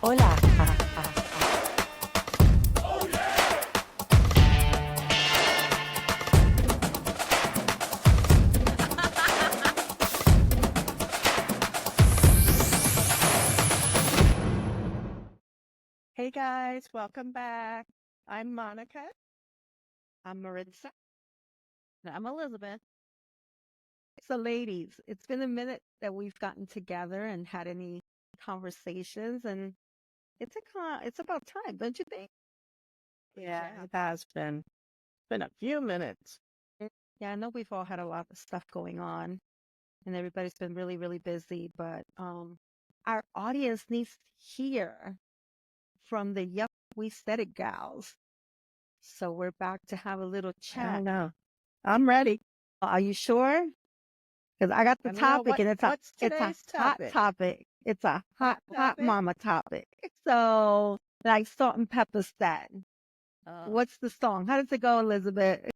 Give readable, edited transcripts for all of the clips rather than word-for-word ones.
Hola. Hey guys, welcome back. I'm Monica. I'm Maritza. And I'm Elizabeth. So, ladies, it's been a minute that we've gotten together and had any conversations, and it's about time, don't you think? Yeah, it has been a few minutes. Yeah, I know we've all had a lot of stuff going on, and everybody's been really, really busy, but our audience needs to hear from the Yup We Said It gals. So we're back to have a little I chat. don't know. I'm ready. Are you sure? Because I got the Let me know topic, and what's it's a today's hot topic. topic. It's a hot Hot topic. mama topic. So, like Salt and Pepper said, Uh, what's the song? How does it go, Elizabeth?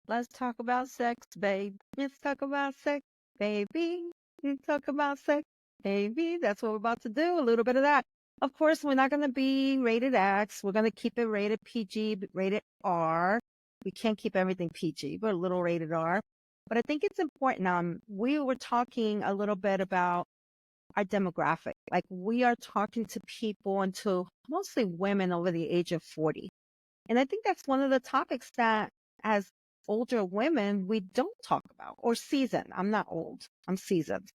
let's talk about sex, babe. Let's talk about sex, baby. Let's talk about sex, baby. That's what we're about to do. A little bit of that. Of course, we're not going to be rated X. We're going to keep it rated PG, rated R. We can't keep everything PG, but a little rated R. But I think it's important. We were talking a little bit about our demographic. Like we are talking to people and to mostly women over the age of 40. And I think that's one of the topics that as older women, we don't talk about or seasoned. I'm not old. I'm seasoned.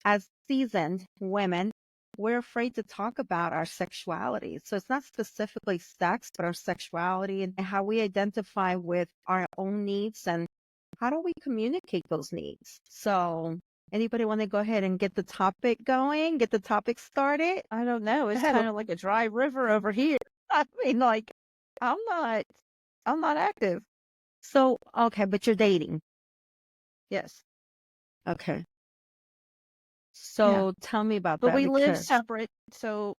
As seasoned women, we're afraid to talk about our sexuality. So it's not specifically sex, but our sexuality and how we identify with our own needs and how do we communicate those needs. So anybody want to go ahead and get the topic going, get the topic started? I don't know. It's Ahead. kind of like a dry river over here. I mean, like, I'm not, I'm not active. So, okay, but you're dating. Yes. Okay. Yeah. So tell me about But that we live because, separate. So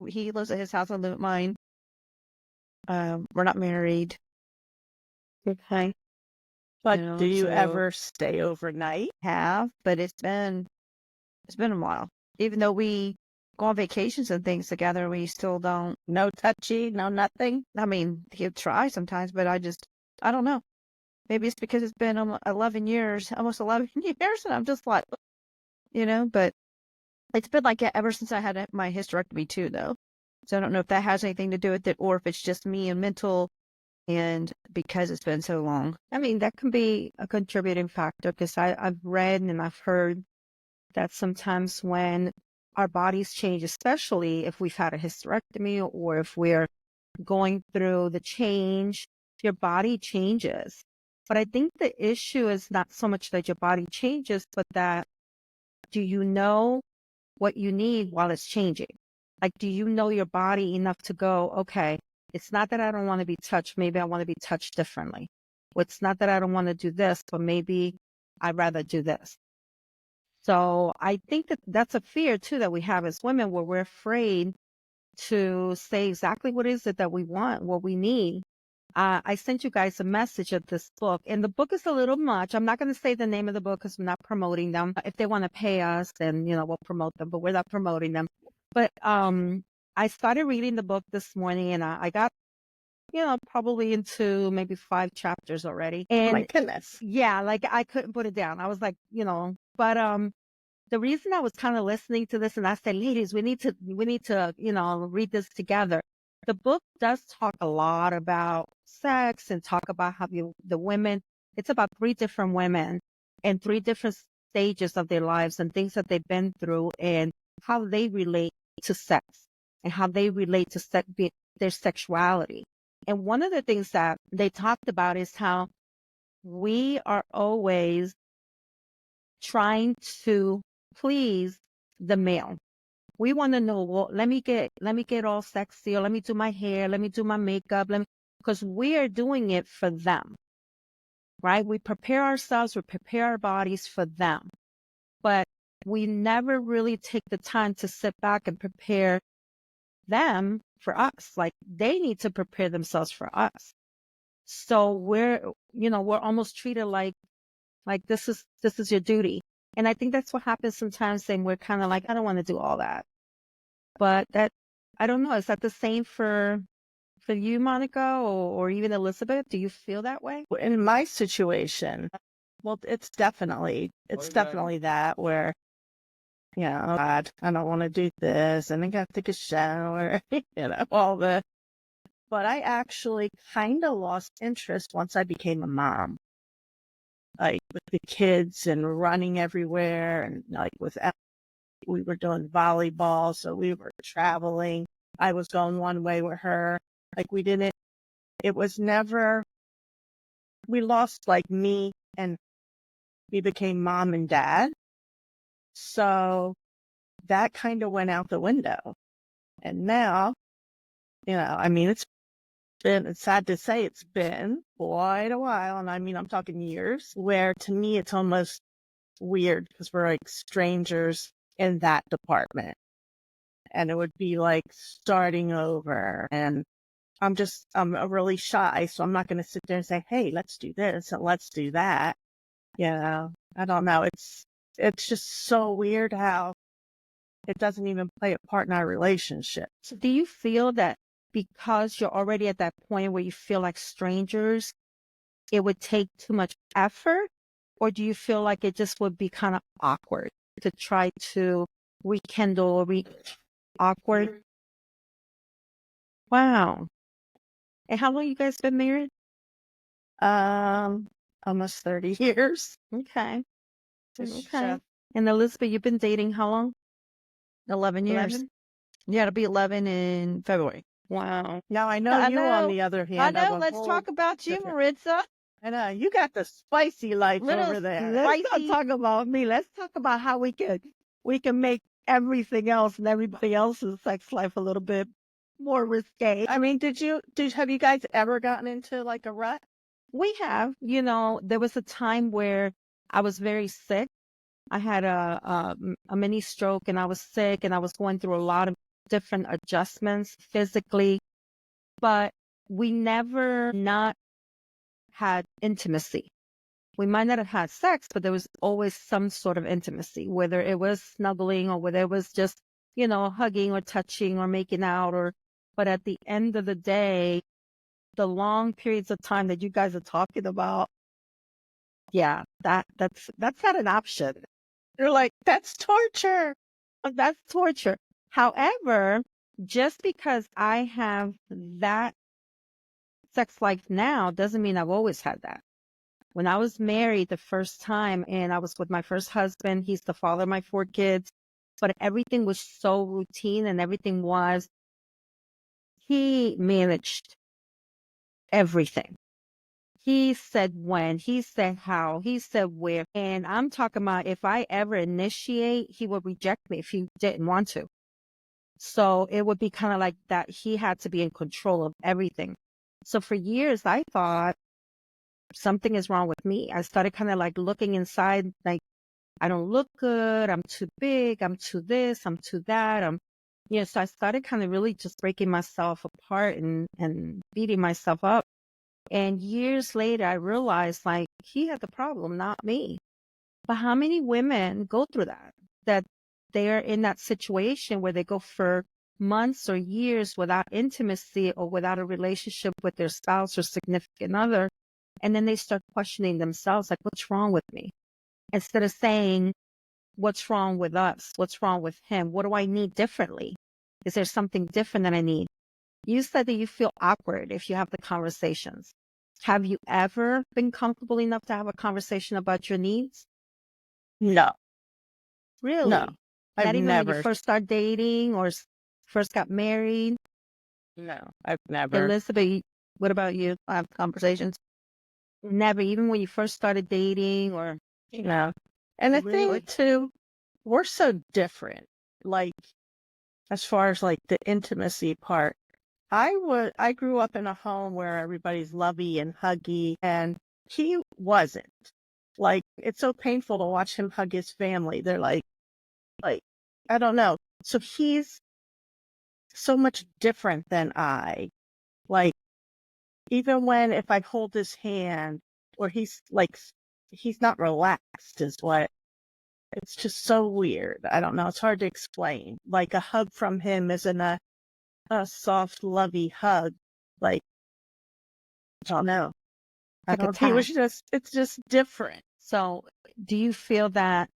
he lives at his house. I live at mine. We're not married. okay, But do you so ever stay overnight? Have, but it's been a while. Even though we go on vacations and things together, we still don't. No touchy, no nothing. I mean, he'll try sometimes, but I don't know. Maybe it's because it's been 11 years, almost 11 years, and I'm just like, but it's been like that ever since I had my hysterectomy too, though. So I don't know if that has anything to do with it or if it's just me and mental and because it's been so long. I mean, that can be a contributing factor because I've read and I've heard that sometimes when our bodies change, especially if we've had a hysterectomy or if we're going through the change, your body changes. But I think the issue is not so much that your body changes, but that do you know what you need while it's changing? Like, do you know your body enough to go, okay, it's not that I don't want to be touched. Maybe I want to be touched differently. Well, it's not that I don't want to do this, but maybe I'd rather do this. So I think that that's a fear too that we have as women where we're afraid to say exactly what is it that we want, what we need. I sent you guys a message of this book, and the book is a little much. I'm not going to say the name of the book because I'm not promoting them. If they want to pay us, then we'll promote them, but we're not promoting them. But I started reading the book this morning, and I got probably into maybe 5 chapters already. Oh my And goodness. yeah, like I couldn't put it down. I was like, but the reason I was kind of listening to this and I said, ladies, we need to, read this together. The book does talk a lot about sex and talk about how the women, it's about 3 different women and 3 different stages of their lives and things that they've been through and how they relate to sex and how they relate to their sexuality. And one of the things that they talked about is how we are always trying to please the male. We want to know, well, let me get all sexy, or let me do my hair, let me do my makeup, because we are doing it for them, right? We prepare ourselves, we prepare our bodies for them, but we never really take the time to sit back and prepare them for us. Like they need to prepare themselves for us. So we're almost treated like this is your duty. And I think that's what happens sometimes, and we're kind of like, I don't want to do all that. But I don't know. Is that the same for you, Monica, or even Elizabeth? Do you feel that way? In my situation, well, it's definitely that where, God, I don't want to do this and I got to take a shower, all the, but I actually kind of lost interest once I became a mom, like with the kids and running everywhere and like we were doing volleyball. So we were traveling. I was going one way with her. Like it was never, we lost like me and we became mom and dad. So that kind of went out the window. And now, I mean, it's sad to say it's been quite a while. And I mean, I'm talking years where to me, it's almost weird because we're like strangers in that department. And it would be like starting over. And I'm really shy. So I'm not going to sit there and say, hey, let's do this and let's do that. I don't know. It's just so weird how it doesn't even play a part in our relationship. So do you feel that because you're already at that point where you feel like strangers, it would take too much effort? Or do you feel like it just would be kind of awkward to try to rekindle or awkward? Wow. And how long you guys been married? Almost 30 years. Okay. It's Okay. And Elizabeth, you've been dating how long? 11 years. 11? Yeah, it'll be 11 in February. Wow. Now I know I you, on know. the other I hand, have know. a Let's whole talk about you, different. Maritza. I know you got the spicy life Little over there. Let's not talk about me. Let's talk about how we can make everything else and everybody else's sex life a little bit more risque. I mean, have you guys ever gotten into like a rut? We have, there was a time where I was very sick. I had a mini stroke and I was sick and I was going through a lot of different adjustments physically, but we never not had intimacy. We might not have had sex, but there was always some sort of intimacy, whether it was snuggling or whether it was just, hugging or touching or making out but at the end of the day, the long periods of time that you guys are talking about, yeah, that's not an option. You're like, that's torture. That's torture. However, just because I have that sex life now doesn't mean I've always had that. When I was married the first time and I was with my first husband, he's the father of my 4 kids, but everything was so routine and he managed everything. He said when, he said how, he said where. And I'm talking about if I ever initiate, he would reject me if he didn't want to. So it would be kind of like that. He had to be in control of everything. So for years, I thought something is wrong with me. I started kind of like looking inside, like, I don't look good. I'm too big. I'm too this. I'm too that. So I started kind of really just breaking myself apart and beating myself up. And years later, I realized like he had the problem, not me. But how many women go through that they're in that situation where they go for months or years without intimacy or without a relationship with their spouse or significant other. And then they start questioning themselves, like, what's wrong with me? Instead of saying, what's wrong with us? What's wrong with him? What do I need differently? Is there something different that I need? You said that you feel awkward if you have the conversations. Have you ever been comfortable enough to have a conversation about your needs? No, Really? no, I've Not even when you never. first started dating or first got married? No, I've never. Elizabeth, what about you? I have conversations. Never, even when you first started dating or No. And the thing really? too, we're so different. Like, as far as like the intimacy part, I grew up in a home where everybody's lovey and huggy, and he wasn't. Like, it's so painful to watch him hug his family. They're like, I don't know. So he's so much different than I. Like, even when if I hold his hand or he's not relaxed is what it's just so weird. I don't know. It's hard to explain. Like a hug from him isn't a soft, lovey hug. Like, I don't know. I Like a don't, he was tap. just, it's just different. So do you feel that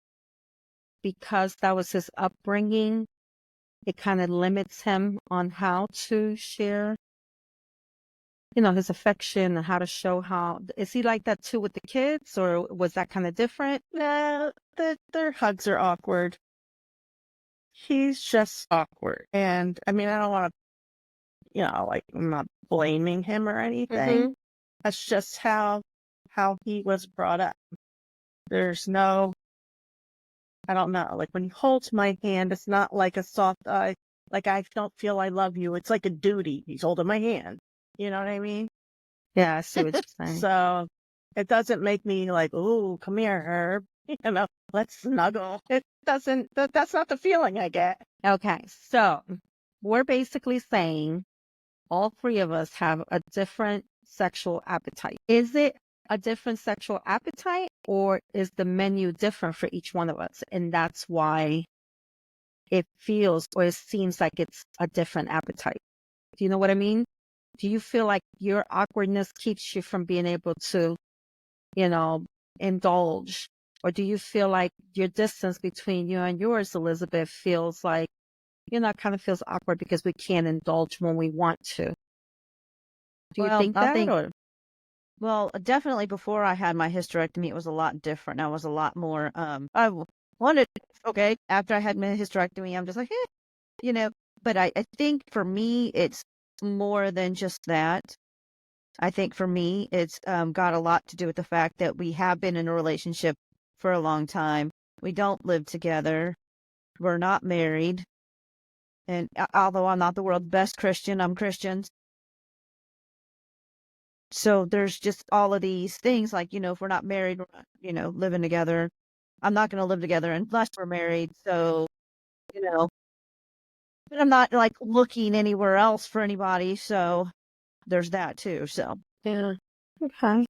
because that was his upbringing, it kind of limits him on how to share, his affection and how to show how, is he like that too with the kids, or was that kind of different? Nah, their hugs are awkward. He's just awkward. And I mean, I don't want to, like, I'm not blaming him or anything. Mm-hmm. That's just how he was brought up. There's no, I don't know, like when he holds my hand, it's not like a soft, like I don't feel I love you. It's like a duty. He's holding my hand. You know what I mean? Yeah, I see what you're saying. So it doesn't make me like, "Ooh, come here, Herb." Let's snuggle. It doesn't, that's not the feeling I get. Okay, so we're basically saying all three of us have a different sexual appetite. Is it a different sexual appetite, or is the menu different for each one of us? And that's why it feels or it seems like it's a different appetite. Do you know what I mean? Do you feel like your awkwardness keeps you from being able to, you know, indulge? Or do you feel like your distance between you and yours, Elizabeth, feels like, kind of feels awkward because we can't indulge when we want to? Do you Well, think I that, think, or? well, definitely before I had my hysterectomy, it was a lot different. I was a lot more, wanted, okay, after I had my hysterectomy, I'm just like, but I think for me, it's more than just that. I think for me, it's got a lot to do with the fact that we have been in a relationship for a long time. We don't live together. We're not married. And although I'm not the world's best Christian, I'm Christian. So there's just all of these things like, if we're not married, we're not, living together. I'm not going to live together unless we're married. So, you know, but I'm not like looking anywhere else for anybody. So there's that too. So Yeah. Okay.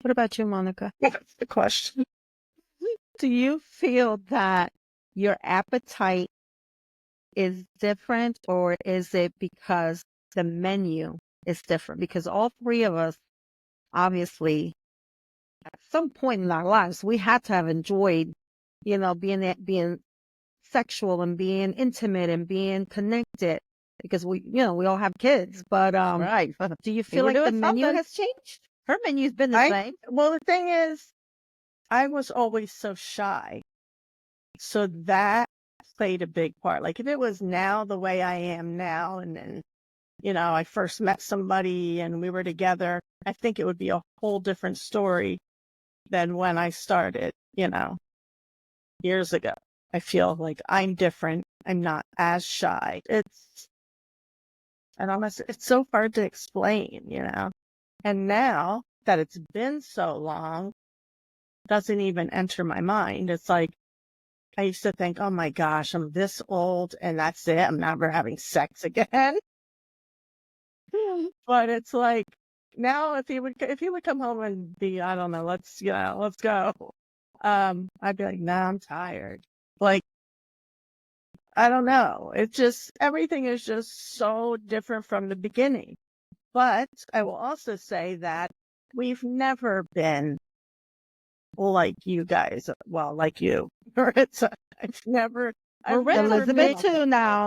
What about you, Monica? That's the question. Do you feel that your appetite is different, or is it because the menu is different? Because all three of us, obviously, at some point in our lives, we had to have enjoyed, being sexual and being intimate and being connected because we all have kids. But right. do you We feel were like the doing menu something. has changed? Her menu's been the same. Well, the thing is, I was always so shy. So that played a big part. Like if it was now the way I am now, and then, I first met somebody and we were together, I think it would be a whole different story than when I started, years ago. I feel like I'm different. I'm not as shy. And honestly, it's so hard to explain. And now that it's been so long, doesn't even enter my mind. It's like, I used to think, oh my gosh, I'm this old and that's it. I'm never having sex again. But it's like now if he would come home and be, I don't know, let's go. I'd be like, nah, I'm tired. Like, I don't know. It's just everything is just so different from the beginning. But I will also say that we've never been like you guys. Well, like you. I've never I've never Elizabeth been Marissa's too now.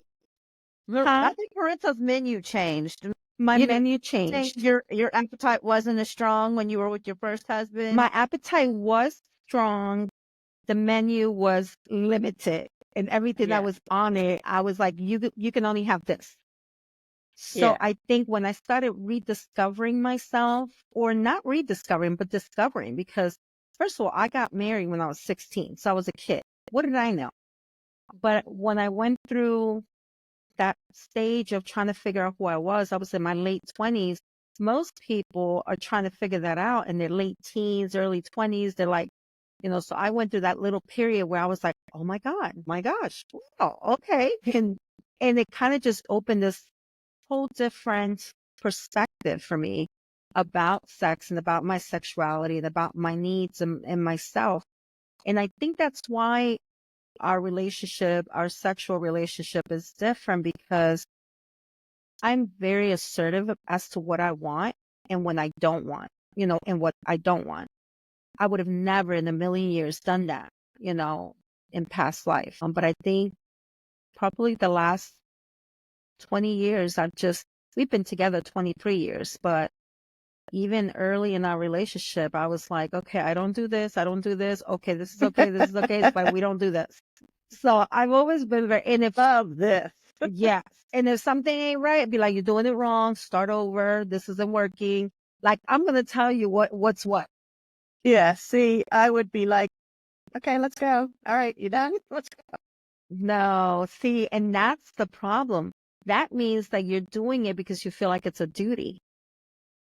I Huh? think Marissa's menu changed. My You know, menu saying changed. your appetite wasn't as strong when you were with your first husband. My appetite was strong. The menu was limited, and everything that Yeah. was on it, I was like, you can only have this. So Yeah. I think when I started rediscovering myself, or not rediscovering, but discovering, because first of all, I got married when I was 16, so I was a kid. What did I know? But when I went through that stage of trying to figure out who I was in my late 20s. Most people are trying to figure that out in their late teens, early 20s. They're like, so I went through that little period where I was like, oh my God, my gosh, wow, okay. And it kind of just opened this whole different perspective for me about sex and about my sexuality and about my needs and myself. And I think that's why our sexual relationship is different, because I'm very assertive as to what I want and when I don't want, and what I don't want. I would have never in a million years done that, in past life. But I think probably the last 20 years, we've been together 23 years, but even early in our relationship, I was like, okay, I don't do this. I don't do this. Okay, this is okay. This is okay. But we don't do this. So I've always been and if, Love this. yes. And if something ain't right, I'd be like, you're doing it wrong. Start over. This isn't working. Like, I'm going to tell you what's what. Yeah. See, I would be like, okay, let's go. All right, you done? Let's go. No, see, and that's the problem. That means that you're doing it because you feel like it's a duty.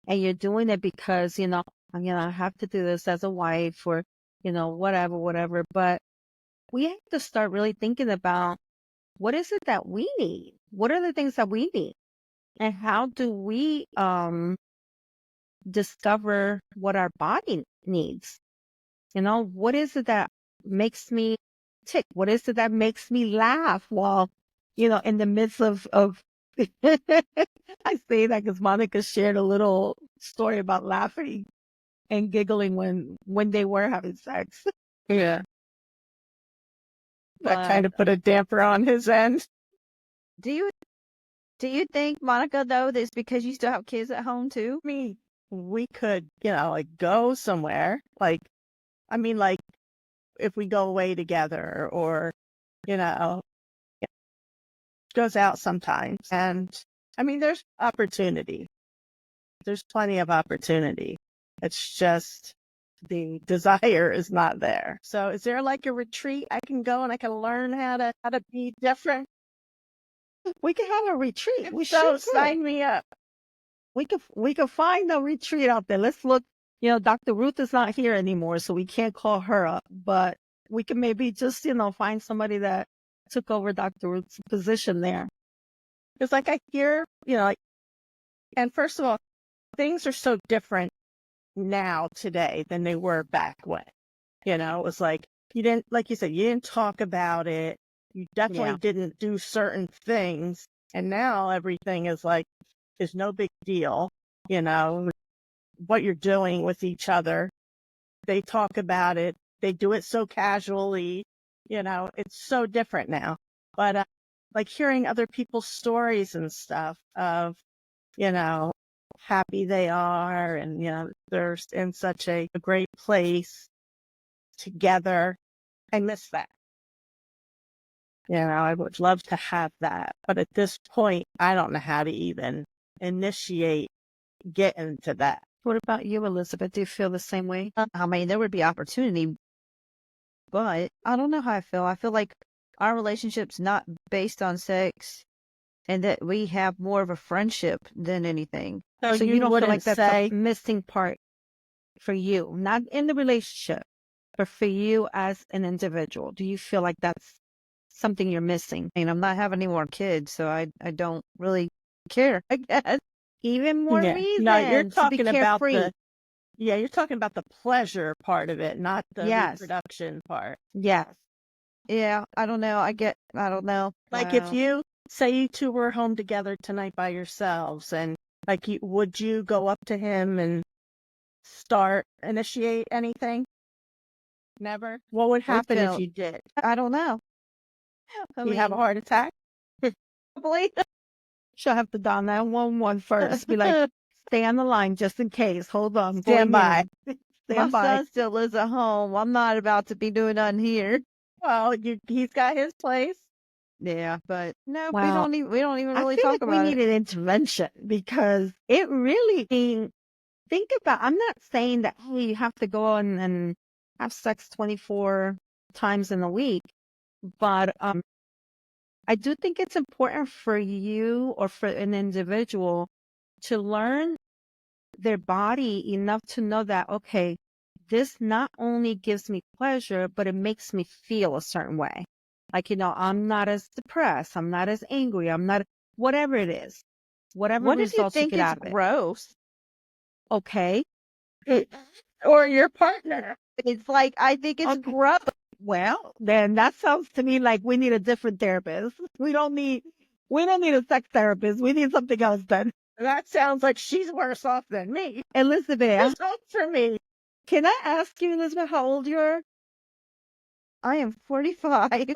And you're doing it because, I have to do this as a wife or, whatever. But we have to start really thinking about what is it that we need? What are the things that we need? And how do we discover what our body needs? What is it that makes me tick? What is it that makes me laugh while, in the midst of I say that because Monica shared a little story about laughing and giggling when they were having sex. Yeah. That But kind of put a damper on his end. Do you think, Monica, though, that it's because you still have kids at home too? I mean, we could, like go somewhere. Like if we go away together or, goes out sometimes. And I mean, there's opportunity. There's plenty of opportunity. It's just the desire is not there. So is there like a retreat I can go and I can learn how to be different? we could have a retreat. If We so, should sign me up. we could find a retreat out there. Let's look. Dr. Ruth is not here anymore, so we can't call her up. But we can maybe just find somebody that took over Dr. Ruth's position there. Because like I hear, and first of all, things are so different now today than they were back when. It was like you didn't, like you said, you didn't talk about it. You definitely Yeah. didn't do certain things. And now everything is like, is no big deal. What you're doing with each other. They talk about it. They do it so casually. It's so different now. But like hearing other people's stories and stuff of, happy they are and, they're in such a great place together. I miss that. I would love to have that. But at this point, I don't know how to even initiate getting to that. What about you, Elizabeth? Do you feel the same way? I mean, there would be opportunity, but I don't know how I feel. I feel like our relationship's not based on sex and that we have more of a friendship than anything. So you don't feel like wouldn't that's say, a missing part for you, not in the relationship, but for you as an individual. Do you feel like that's something you're missing? I mean, I'm not having any more kids, so I don't really care, I guess. Even more yeah. reason No, you're to be talking about carefree. you're talking about the pleasure part of it, not the Yes. reproduction part. Yes. Yeah, I don't know. I don't know. Like if you say you two were home together tonight by yourselves and like would you go up to him and initiate anything? Never? What would happen if you did? I don't know. You have a heart attack? Probably. She'll have to dial 911 first. Be like, stay on the line just in case. Hold on. Stand by. Stand My by. son still lives at home. I'm not about to be doing nothing here. Well, he's got his place. Yeah, but no, Wow. we don't even I really feel talk like about we it. need an intervention because it really think about, I'm not saying that, hey, you have to go and have sex 24 times in a week, but I do think it's important for you or for an individual to learn their body enough to know that, okay, this not only gives me pleasure, but it makes me feel a certain way. Like, I'm not as depressed. I'm not as angry. I'm not, whatever it is, whatever What if you results you think get it's out of it. gross? Okay. Or your partner. It's like, I think it's Okay. gross. Well, then that sounds to me like we need a different therapist. We don't need We don't need a sex therapist. We need something else then. That sounds like she's worse off than me. Elizabeth, Just hope for me. can I ask you, Elizabeth, how old you are? I am 45.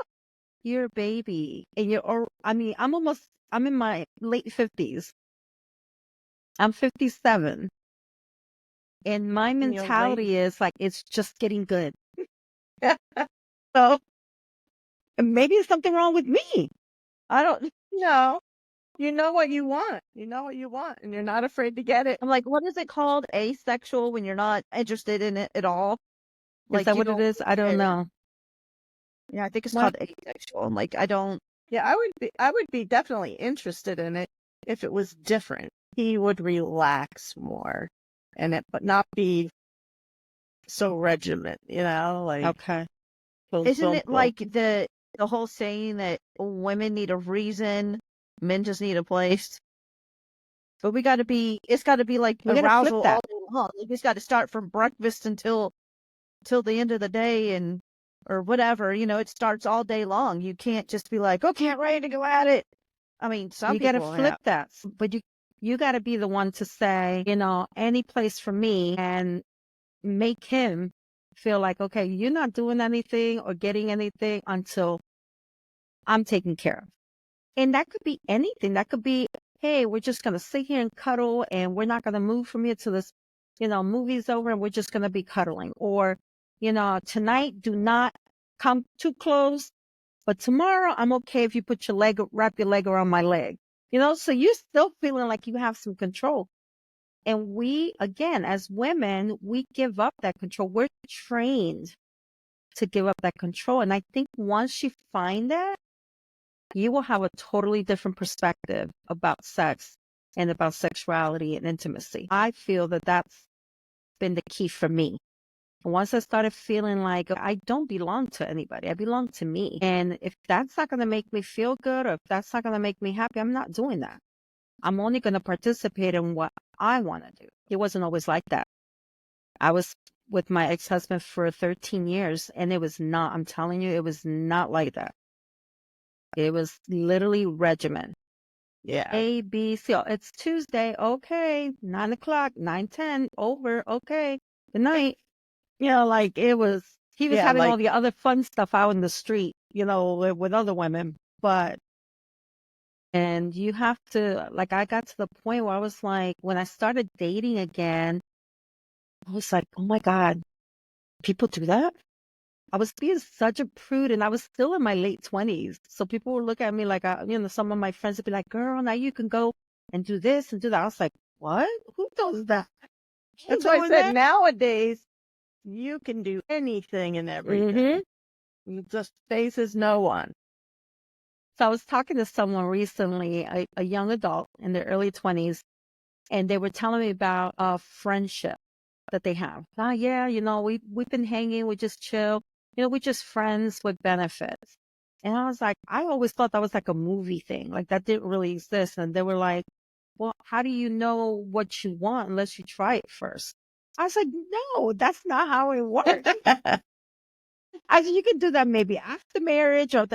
You're a baby. And I'm in my late 50s. I'm 57. And my In your late- mentality is like, it's just getting good. So, Maybe there's something wrong with me. I don't know. You know what you want. You know what you want, and you're not afraid to get it. I'm like, what is it called? Asexual, when you're not interested in it at all? Is that what it is? I don't know. Yeah, I think it's What? called asexual. I'm like, I don't. Yeah, I would be definitely interested in it if it was different. He would relax more but not be so regiment, like Okay. Isn't it like the whole saying that women need a reason, men just need a place? But it's got to be like We gotta flip arousal that. all day long. Like, it's got to start from breakfast until the end of the day or whatever. It starts all day long. You can't just be like, okay, I'm ready to go at it. I mean, some You gotta people flip have. that. But you gotta be the one to say, any place for me, and make him feel like, okay, you're not doing anything or getting anything until I'm taken care of. And that could be anything. That could be, hey, we're just going to sit here and cuddle, and we're not going to move from here till this, movie's over, and we're just going to be cuddling. Or, tonight, do not come too close, but tomorrow I'm okay if you wrap your leg around my leg. So you're still feeling like you have some control. And we, again, as women, we give up that control. We're trained to give up that control. And I think once you find that, you will have a totally different perspective about sex and about sexuality and intimacy. I feel that that's been the key for me. Once I started feeling like I don't belong to anybody, I belong to me. And if that's not going to make me feel good, or if that's not going to make me happy, I'm not doing that. I'm only going to participate in what I want to do. It wasn't always like that. I was with my ex-husband for 13 years, and it was not, I'm telling you, it was not like that. It was literally regimen. Yeah. A, B, C. Oh, it's Tuesday. Okay. 9:00, 9:10, over. Okay. Good night. Like he was having all the other fun stuff out in the street, with other women. And you have to, like, I got to the point where I was like, when I started dating again, I was like, oh my God, people do that? I was being such a prude, and I was still in my late 20s. So people would look at me like, some of my friends would be like, girl, now you can go and do this and do that. I was like, what? Who does that? That's why I said nowadays you can do anything and everything. It just faces no one. So I was talking to someone recently, a young adult in their early 20s, and they were telling me about a friendship that they have. Yeah, we've been hanging, we just chill. We're just friends with benefits. And I was like, I always thought that was like a movie thing, like that didn't really exist. And they were like, well, how do you know what you want unless you try it first? I was like, no, that's not how it works. I said, you can do that maybe after marriage, or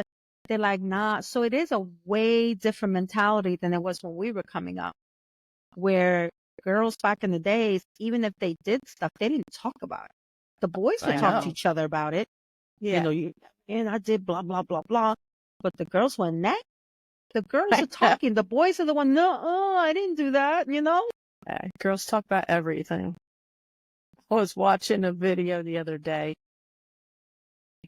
they're like, nah. So it is a way different mentality than it was when we were coming up, where girls back in the days, even if they did stuff, they didn't talk about it. The boys would talk to each other about it. Yeah. And I did blah, blah, blah, blah. But the girls were neck. The girls are talking. The boys are the one, no, I didn't do that, Yeah, girls talk about everything. I was watching a video the other day.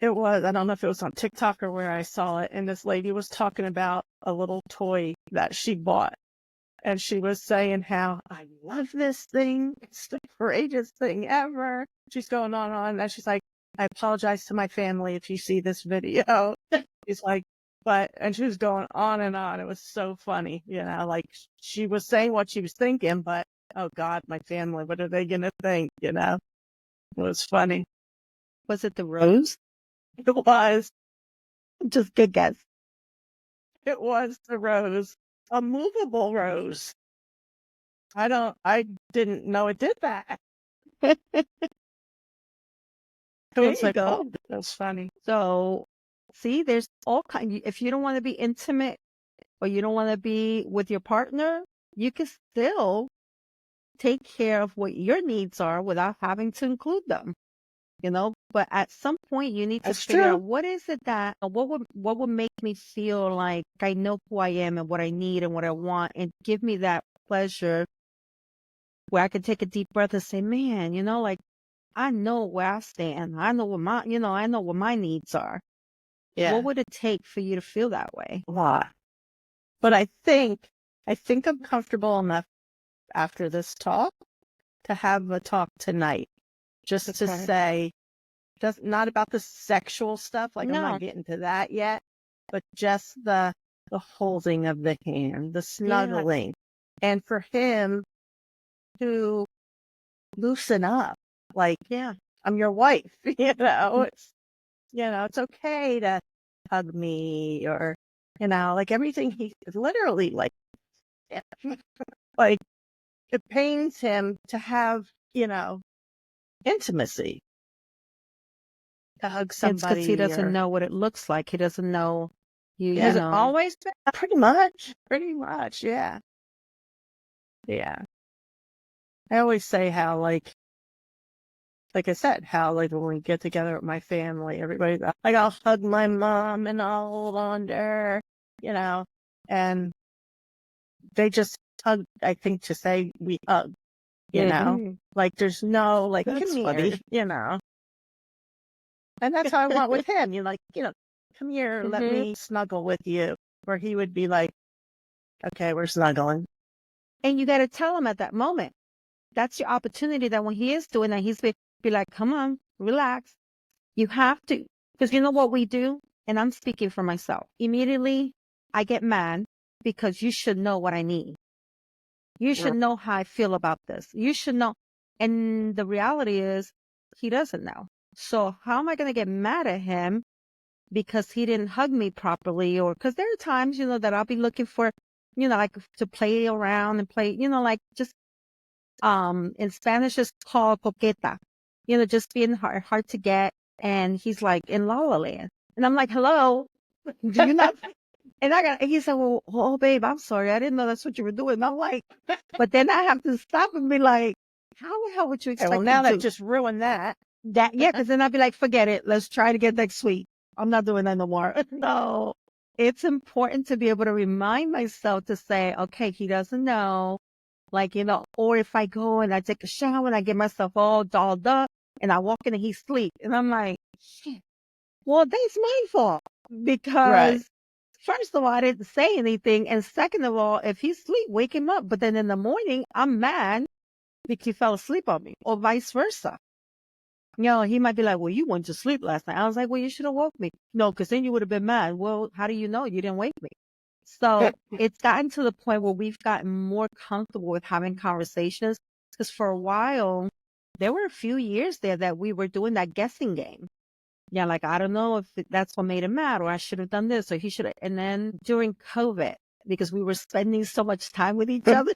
I don't know if it was on TikTok or where I saw it, and this lady was talking about a little toy that she bought. And she was saying how, I love this thing. It's the greatest thing ever. She's going on, and she's like, I apologize to my family if you see this video. She's like, and she was going on and on. It was so funny, like she was saying what she was thinking, but oh God, my family, what are they going to think? It was funny. Was it the rose? It was. Just good guess. It was the rose, a movable rose. I didn't know it did that. It was like, oh, that was funny. So, see, there's all kind. If you don't want to be intimate or you don't want to be with your partner, you can still take care of what your needs are without having to include them, but at some point you need to That's figure true. out what is it that what would make me feel like I know who I am and what I need and what I want, and give me that pleasure where I can take a deep breath and say, man, like I know where I stand. I know I know what my needs are. Yeah. What would it take for you to feel that way? A lot. But I think I'm comfortable enough after this talk to have a talk tonight, just to Okay. say, not about the sexual stuff. Like, I'm No. not getting to that yet, but just the holding of the hand, the snuggling, and for him to loosen up. Like, Yeah. I'm your wife, it's okay to hug me, or, like everything. He literally, like it pains him to have, intimacy, to hug It's because he somebody, doesn't or know what it looks like. He doesn't know you, has it know. always been? Pretty much. Yeah. Yeah. I always say how, like I said, how, like, when we get together with my family, everybody's like, I'll hug my mom and I'll hold on to her, and they just hug, I think, to say we hug, Mhm. like there's no, like, That's come funny. here. And that's how I want with him. You're like, come here, let Mhm. me snuggle with you. Where he would be like, okay, we're snuggling. And you got to tell him at that moment. That's your opportunity, that when he is doing that, be like, come on, relax. You have to, because you know what we do? And I'm speaking for myself. Immediately, I get mad because you should know what I need. You should know how I feel about this. You should know. And the reality is, he doesn't know. So how am I going to get mad at him because he didn't hug me properly? Or because there are times, that I'll be looking for, like to play around and play, like just, in Spanish it's called coqueta, just being hard to get. And he's like in La La Land. And I'm like, hello, do you not? And he said, well, oh, babe, I'm sorry. I didn't know that's what you were doing. And I'm like, but then I have to stop and be like, how the hell would you Okay, well, expect now me that to just ruined that. that? Yeah, because then I'd be like, forget it. Let's try to get next week. I'm not doing that no more. No, it's important to be able to remind myself to say, okay, he doesn't know. Like, or if I go and I take a shower and I get myself all dolled up and I walk in and he's asleep. And I'm like, shit, well, that's my fault Right. because first of all, I didn't say anything. And second of all, if he's asleep, wake him up. But then in the morning, I'm mad because he fell asleep on me, or vice versa. He might be like, well, you went to sleep last night. I was like, well, you should have woke me. No, because then you would have been mad. Well, how do you know you didn't wake me? So it's gotten to the point where we've gotten more comfortable with having conversations, because for a while, there were a few years there that we were doing that guessing game. Yeah, like, I don't know if that's what made him mad, or I should have done this, or he should have. And then during COVID, because we were spending so much time with each other,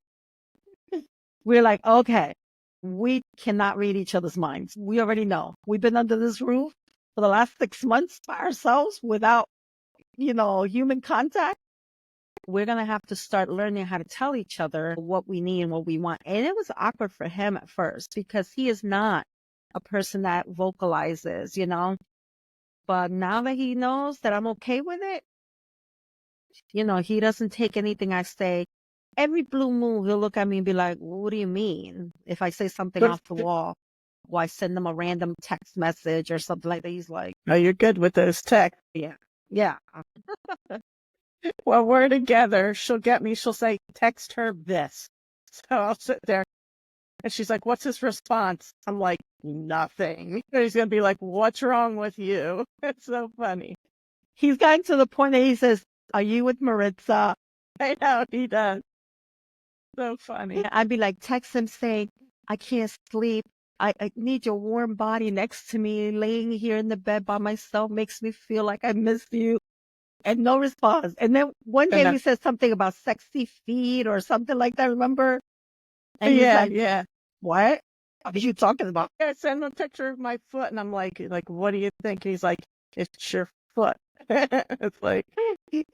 we're like, okay, we cannot read each other's minds. We already know. We've been under this roof for the last 6 months by ourselves without, human contact. We're going to have to start learning how to tell each other what we need and what we want. And it was awkward for him at first because he is not a person that vocalizes, But now that he knows that I'm okay with it, he doesn't take anything I say. Every blue moon, he'll look at me and be like, what do you mean? If I say something off the wall, or I send him a random text message or something like that, he's like, Oh, you're good with those texts. yeah, yeah. While we're together, she'll say, text her this. So I'll sit there and she's like, what's his response? I'm like, nothing. And he's going to be like, what's wrong with you? It's so funny. He's gotten to the point that he says, are you with Maritza? I know he does. So funny. And I'd be like, text him saying, I can't sleep. I need your warm body next to me. Laying here in the bed by myself makes me feel like I miss you. And no response. And then one day we said something about sexy feet or something like that, remember? And he's like, yeah. what are you talking about? I send him a picture of my foot and I'm like, what do you think? He's like, it's your foot. It's like, He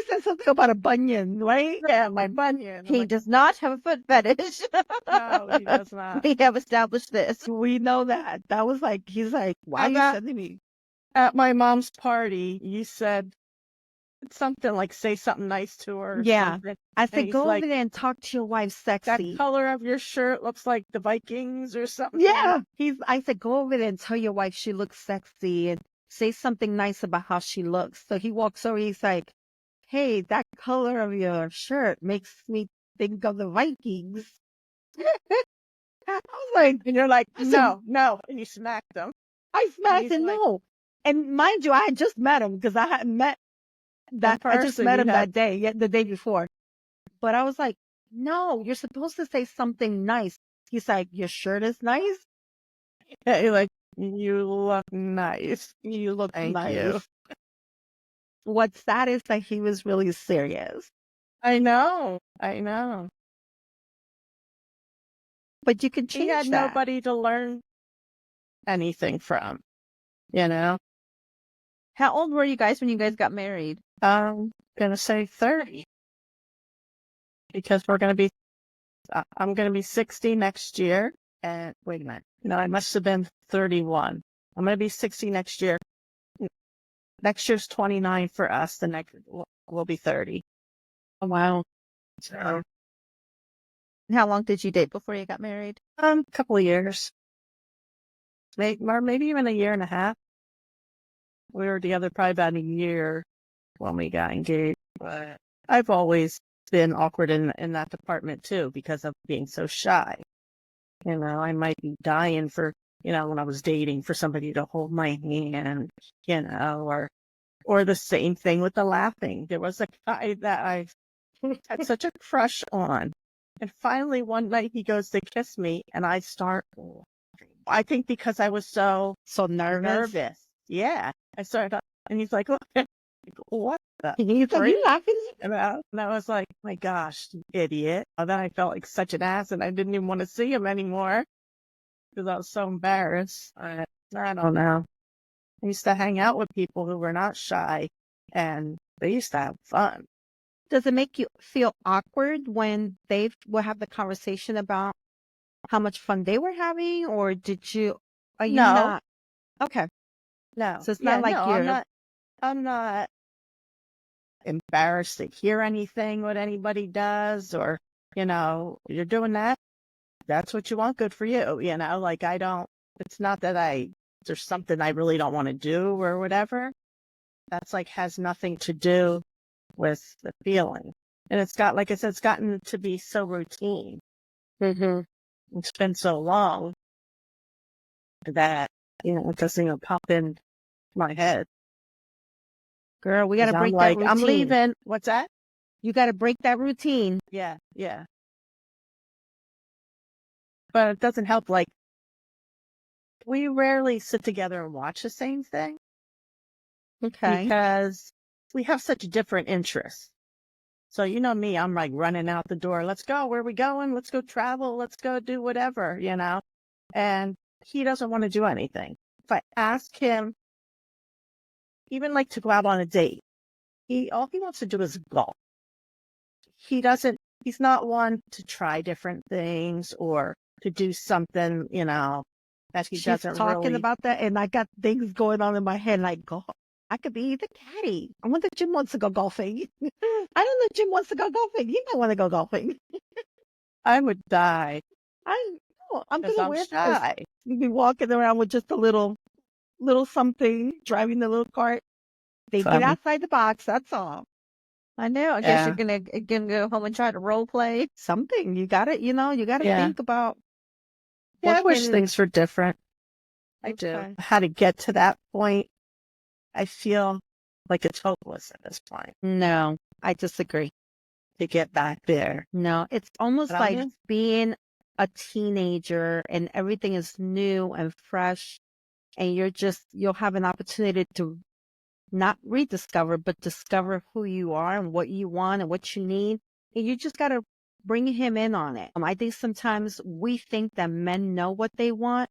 said something about a bunion, right? yeah, my bunion. I'm He like, does not have a foot fetish. no, he does not. We have established this. We know that. That was like, he's like, why How are you about sending me? at my mom's party, you said something like, say something nice to her or Yeah. something. I And said, he's go like, over there and talk to your wife that sexy. color of your shirt looks like the Vikings or something. Yeah. I said, go over there and tell your wife she looks sexy and say something nice about how she looks. So he walks over, he's like, hey, that color of your shirt makes me think of the Vikings. I was like, And you're like, I said, no. And you smacked him. I And smacked he's him, like, no. And mind you, I had just met him because I hadn't met in I just person, met you him had, that day, the day before. But I was like, no, you're supposed to say something nice. He's like, your shirt is nice. you're like, you look nice. You look Thank nice. you. What's sad is that he was really serious. I know. But you can He had change that. nobody to learn anything from, you know? How old were you guys when you guys got married? Gonna say 30 because I'm gonna be 60 next year. And wait a minute. No, I must have been 31. I'm gonna be 60 next year. Next year's 29 for us. The next will be 30. Oh, wow. So, How long did you date before you got married? couple of years, maybe even a year and a half. We were together probably about a year when we got engaged. But I've always been awkward in that department too because of being so shy. You know, I might be dying for, when I was dating for somebody to hold my hand, or the same thing with the laughing. There was a guy that I had such a crush on. And finally one night he goes to kiss me and I start, I think because I was so nervous. Yeah. I started, and he's like, what the He's like, freak? you laughing? And I was like, my gosh, you idiot. And then I felt like such an ass and I didn't even want to see him anymore because I was so embarrassed. I don't know. I used to hang out with people who were not shy and they used to have fun. Does it make you feel awkward when they will have the conversation about how much fun they were having, or are you No. not? Okay. No. So it's not like no, you're, I'm not embarrassed to hear anything what anybody does or, you're doing that. That's what you want. Good for you. Like it's not that there's something I really don't want to do or whatever. That's like has nothing to do with the feeling. And it's got, like I said, it's gotten to be so routine. It's been so long that, it doesn't even pop in my head. girl, we got to 'Cause break I'm that like, routine. I'm leaving. What's that? You got to break that routine. Yeah. But it doesn't help. Like, we rarely sit together and watch the same thing Okay. because we have such different interests. So, me, I'm like running out the door. Let's go. Where are we going? Let's go travel. Let's go do whatever, And he doesn't want to do anything. If I ask him, even like to go out on a date, all he wants to do is golf. He's not one to try different things or to do something, that he She's doesn't talking really. about that, and I got things going on in my head like golf. I could be the caddy. I wonder if Jim wants to go golfing. I don't know if Jim wants to go golfing. He might want to go golfing. I would die I know. I'm because gonna I'm wear this. shy. You'd be walking around with just a little something, driving the little cart. They get Fun. outside the box. That's all. I know. I guess you're gonna go home and try to role play. Something you got to, Yeah. think about. Yeah, I what wish can- things were different. I do. Okay. How to get to that point, I feel like it's hopeless at this point No, I disagree. to get back there. No, it's almost But like I'm being a teenager and everything is new and fresh, and you'll have an opportunity to not rediscover, but discover who you are and what you want and what you need. And you just got to bring him in on it. I think sometimes we think that men know what they want.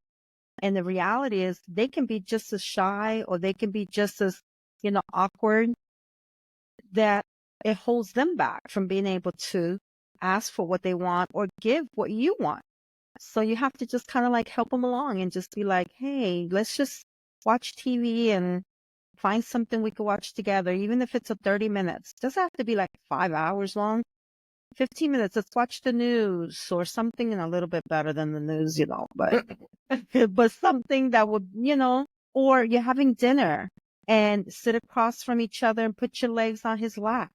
And the reality is they can be just as shy or they can be just as awkward, that it holds them back from being able to ask for what they want or give what you want. So you have to just kind of like help them along and just be like, hey, let's just watch TV and find something we could watch together, even if it's a 30 minutes. It doesn't have to be like 5 hours long. 15 minutes, let's watch the news or something a little bit better than the news, but but something that would, or you're having dinner and sit across from each other and put your legs on his lap,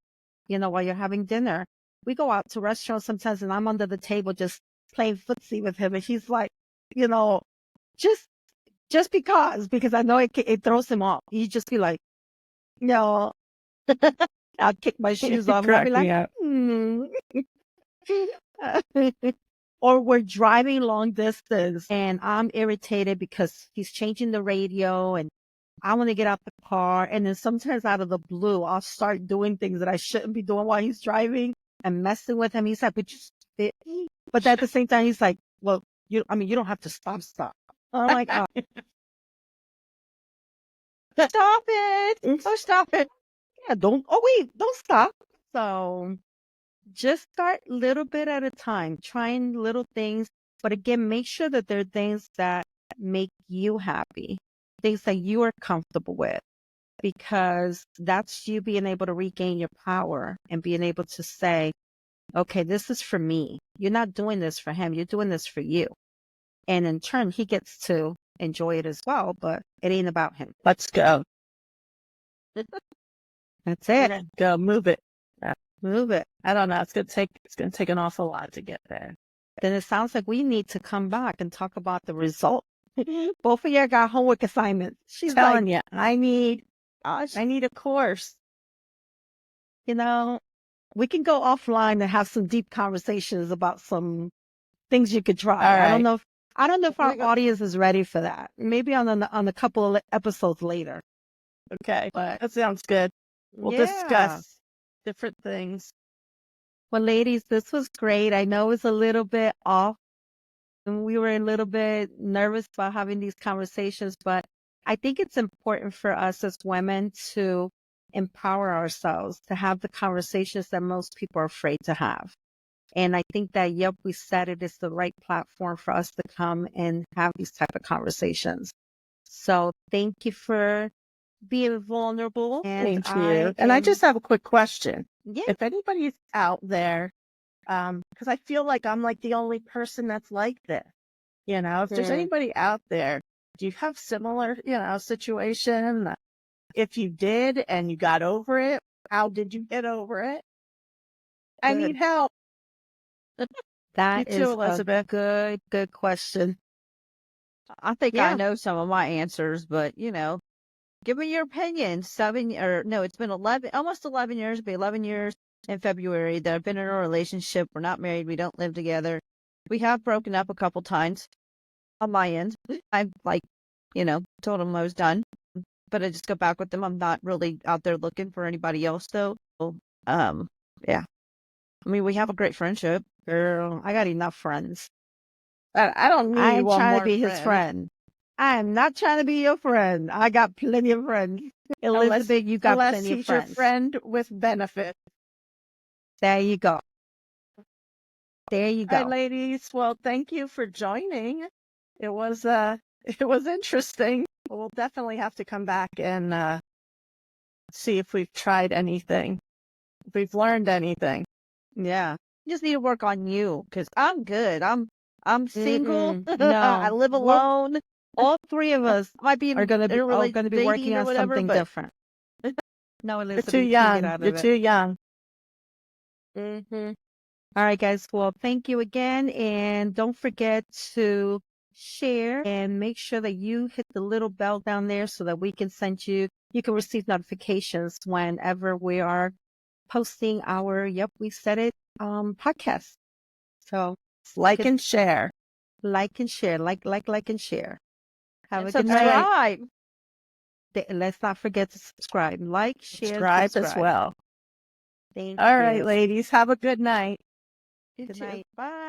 while you're having dinner. We go out to restaurants sometimes and I'm under the table just playing footsie with him and he's like, you know, just because I know it throws him off. He'd just be like, no, I'll kick my shoes off and I'll be like, or we're driving long distance and I'm irritated because he's changing the radio and I want to get out the car. And then sometimes out of the blue, I'll start doing things that I shouldn't be doing while he's driving and messing with him. He's like, but you spit. But at the same time, he's like, well, you don't have to stop. I'm like, oh. Stop it. Oh, stop it. Yeah, don't stop. So just start little bit at a time, trying little things. But again, make sure that they're things that make you happy, things that you are comfortable with, because that's you being able to regain your power and being able to say, okay, this is for me. You're not doing this for him. You're doing this for you. And in turn, he gets to enjoy it as well, but it ain't about him. Let's go. That's it. Go move it. Move it. I don't know. It's gonna take an awful lot to get there. Then it sounds like we need to come back and talk about the result. Both of you got homework assignments. She's telling like, you, I need a course. We can go offline and have some deep conversations about some things you could try. All right. I don't know if our audience is ready for that. Maybe on a couple of episodes later. Okay, but that sounds good. We'll discuss different things. Well, ladies, this was great. I know it's a little bit off and we were a little bit nervous about having these conversations, but I think it's important for us as women to empower ourselves, to have the conversations that most people are afraid to have. And I think that, We Said It is the right platform for us to come and have these type of conversations. So thank you for being vulnerable. And Thank you. And I just have a quick question. Yeah. If anybody's out there, because I feel like I'm like the only person that's like this, if there's anybody out there, do you have similar, situation? If you did and you got over it, how did you get over it? I need help. That You too, is Elizabeth. a good question. I think I know some of my answers, but give me your opinion. It's been almost 11 years. It'll be 11 years in February that I've been in a relationship. We're not married. We don't live together. We have broken up a couple times on my end. I've told them I was done, but I just go back with them. I'm not really out there looking for anybody else though. Yeah. I mean, we have a great friendship. Girl, I got enough friends. I don't need I ain't one trying more to be his friend. I am not trying to be your friend. I got plenty of friends. Elizabeth, you got plenty of friends. Unless he's your friend with benefits. There you go. There you go. All right, ladies. Well, thank you for joining. It was interesting. We'll definitely have to come back and see if we've tried anything, if we've learned anything. Yeah. You just need to work on you because I'm good. I'm single. No, I live alone. All three of us Might be are going to be working on something different. No, Elizabeth, you're too young. You're too young. Mm-hmm. All right, guys. Well, thank you again. And don't forget to share and make sure that you hit the little bell down there so that we can you can receive notifications whenever we are posting our We Said It podcast. So like and share. Like and share. Like and share. Have And a good night. subscribe. Let's not forget to subscribe. Like, share, subscribe as well. Thank All you. right, ladies. Have a good night. Good night. Bye.